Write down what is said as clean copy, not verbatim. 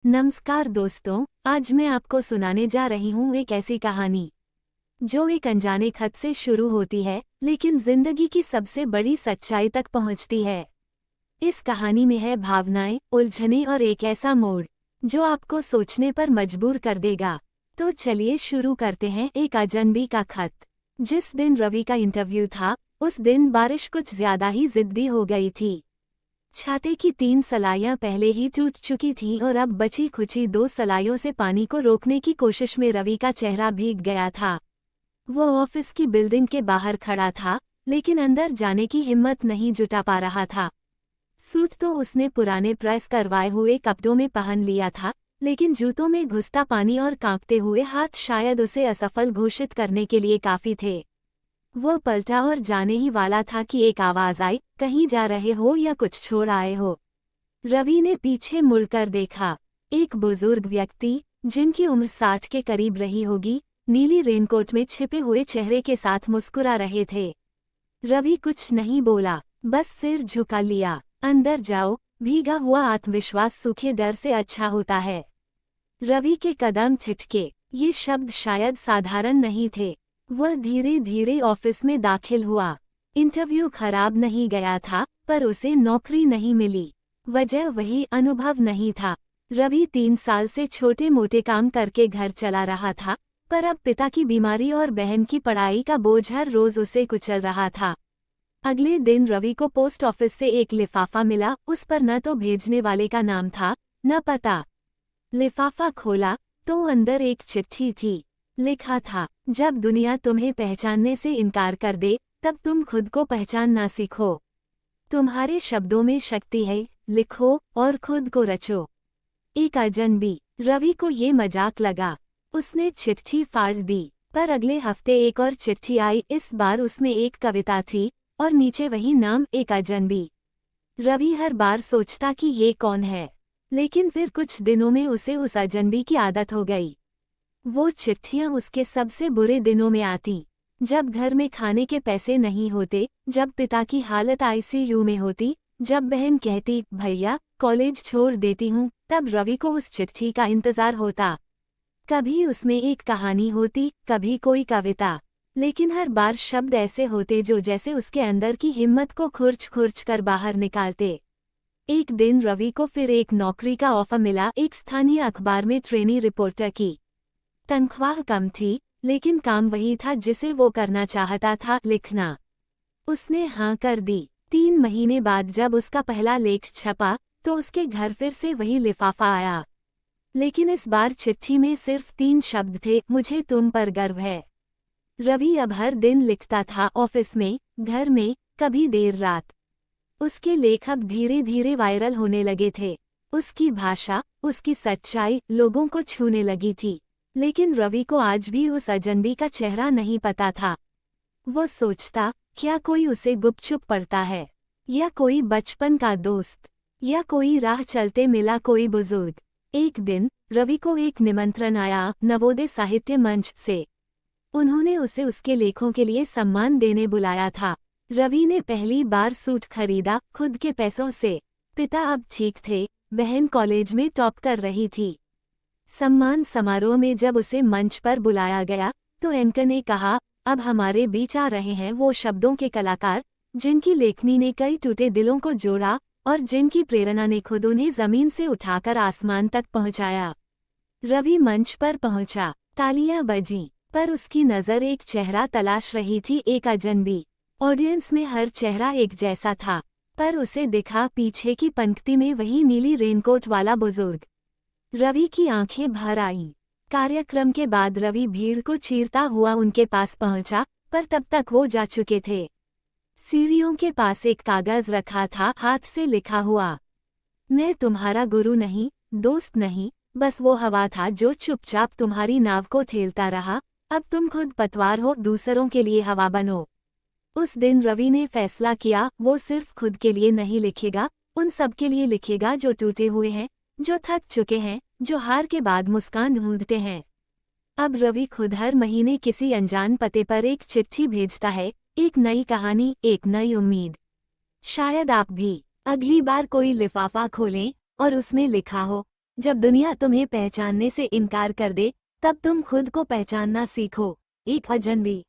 नमस्कार दोस्तों, आज मैं आपको सुनाने जा रही हूँ एक ऐसी कहानी जो एक अनजाने खत से शुरू होती है लेकिन जिंदगी की सबसे बड़ी सच्चाई तक पहुँचती है। इस कहानी में है भावनाएं, उलझनें और एक ऐसा मोड़ जो आपको सोचने पर मजबूर कर देगा। तो चलिए शुरू करते हैं। एक अजनबी का खत। जिस दिन रवि का इंटरव्यू था उस दिन बारिश कुछ ज्यादा ही जिद्दी हो गई थी। छाते की 3 सलाइयां पहले ही टूट चुकी थीं और अब बची खुची 2 सलाइयों से पानी को रोकने की कोशिश में रवि का चेहरा भीग गया था। वो ऑफिस की बिल्डिंग के बाहर खड़ा था लेकिन अंदर जाने की हिम्मत नहीं जुटा पा रहा था। सूट तो उसने पुराने प्रेस करवाए हुए कपड़ों में पहन लिया था, लेकिन जूतों में घुसता पानी और कांपते हुए हाथ शायद उसे असफल घोषित करने के लिए काफी थे। वो पलटा और जाने ही वाला था कि एक आवाज आई, कहीं जा रहे हो या कुछ छोड़ आए हो। रवि ने पीछे मुड़कर देखा। एक बुजुर्ग व्यक्ति जिनकी उम्र 60 के करीब रही होगी, नीली रेनकोट में छिपे हुए चेहरे के साथ मुस्कुरा रहे थे। रवि कुछ नहीं बोला, बस सिर झुका लिया। अंदर जाओ, भीगा हुआ आत्मविश्वास सूखे डर से अच्छा होता है। रवि के कदम छिटके। ये शब्द शायद साधारण नहीं थे। वह धीरे धीरे ऑफिस में दाखिल हुआ। इंटरव्यू खराब नहीं गया था, पर उसे नौकरी नहीं मिली। वजह वही अनुभव नहीं था। रवि 3 साल से छोटे मोटे काम करके घर चला रहा था, पर अब पिता की बीमारी और बहन की पढ़ाई का बोझ हर रोज उसे कुचल रहा था। अगले दिन रवि को पोस्ट ऑफिस से एक लिफाफा मिला। उस पर न तो भेजने वाले का नाम था, न पता। लिफाफा खोला तो अंदर एक चिट्ठी थी। लिखा था, जब दुनिया तुम्हें पहचानने से इनकार कर दे तब तुम खुद को पहचानना सीखो। तुम्हारे शब्दों में शक्ति है, लिखो और खुद को रचो। एक अजनबी। रवि को ये मजाक लगा। उसने चिट्ठी फाड़ दी, पर अगले हफ्ते एक और चिट्ठी आई। इस बार उसमें एक कविता थी और नीचे वही नाम, एक अजनबी। रवि हर बार सोचता कि ये कौन है, लेकिन फिर कुछ दिनों में उसे उस अजनबी की आदत हो गई। वो चिट्ठियां उसके सबसे बुरे दिनों में आती, जब घर में खाने के पैसे नहीं होते, जब पिता की हालत आईसीयू में होती, जब बहन कहती भैया कॉलेज छोड़ देती हूँ, तब रवि को उस चिट्ठी का इंतजार होता। कभी उसमें एक कहानी होती, कभी कोई कविता, लेकिन हर बार शब्द ऐसे होते जो जैसे उसके अंदर की हिम्मत को खुरच खुरच कर बाहर निकालते। एक दिन रवि को फिर एक नौकरी का ऑफर मिला, एक स्थानीय अखबार में ट्रेनी रिपोर्टर की। तनख्वाह कम थी, लेकिन काम वही था जिसे वो करना चाहता था, लिखना। उसने हाँ कर दी। 3 महीने बाद जब उसका पहला लेख छपा तो उसके घर फिर से वही लिफाफा आया, लेकिन इस बार चिट्ठी में सिर्फ 3 शब्द थे, मुझे तुम पर गर्व है। रवि अब हर दिन लिखता था, ऑफिस में, घर में, कभी देर रात। उसके लेख अब धीरे धीरे वायरल होने लगे थे। उसकी भाषा, उसकी सच्चाई लोगों को छूने लगी थी। लेकिन रवि को आज भी उस अजनबी का चेहरा नहीं पता था। वो सोचता, क्या कोई उसे गुपचुप पढ़ता है, या कोई बचपन का दोस्त, या कोई राह चलते मिला कोई बुजुर्ग। एक दिन रवि को एक निमंत्रण आया, नवोदय साहित्य मंच से। उन्होंने उसे उसके लेखों के लिए सम्मान देने बुलाया था। रवि ने पहली बार सूट खरीदा, खुद के पैसों से। पिता अब ठीक थे, बहन कॉलेज में टॉप कर रही थी। सम्मान समारोह में जब उसे मंच पर बुलाया गया तो एंकर ने कहा, अब हमारे बीच आ रहे हैं वो शब्दों के कलाकार जिनकी लेखनी ने कई टूटे दिलों को जोड़ा और जिनकी प्रेरणा ने खुद उन्हें जमीन से उठाकर आसमान तक पहुंचाया। रवि मंच पर पहुंचा, तालियां बजीं, पर उसकी नजर एक चेहरा तलाश रही थी, एक अजनबी। ऑडियंस में हर चेहरा एक जैसा था, पर उसे दिखा पीछे की पंक्ति में वही नीली रेनकोट वाला बुजुर्ग। रवि की आंखें भर आईं। कार्यक्रम के बाद रवि भीड़ को चीरता हुआ उनके पास पहुंचा, पर तब तक वो जा चुके थे। सीढ़ियों के पास एक कागज रखा था, हाथ से लिखा हुआ। मैं तुम्हारा गुरु नहीं, दोस्त नहीं, बस वो हवा था जो चुपचाप तुम्हारी नाव को ठेलता रहा। अब तुम खुद पतवार हो, दूसरों के लिए हवा बनो। उस दिन रवि ने फैसला किया, वो सिर्फ खुद के लिए नहीं लिखेगा, उन सब के लिए लिखेगा जो टूटे हुए हैं, जो थक चुके हैं, जो हार के बाद मुस्कान ढूंढते हैं। अब रवि खुद हर महीने किसी अनजान पते पर एक चिट्ठी भेजता है, एक नई कहानी, एक नई उम्मीद। शायद आप भी अगली बार कोई लिफाफा खोलें और उसमें लिखा हो, जब दुनिया तुम्हें पहचानने से इनकार कर दे, तब तुम खुद को पहचानना सीखो। एक अजनबी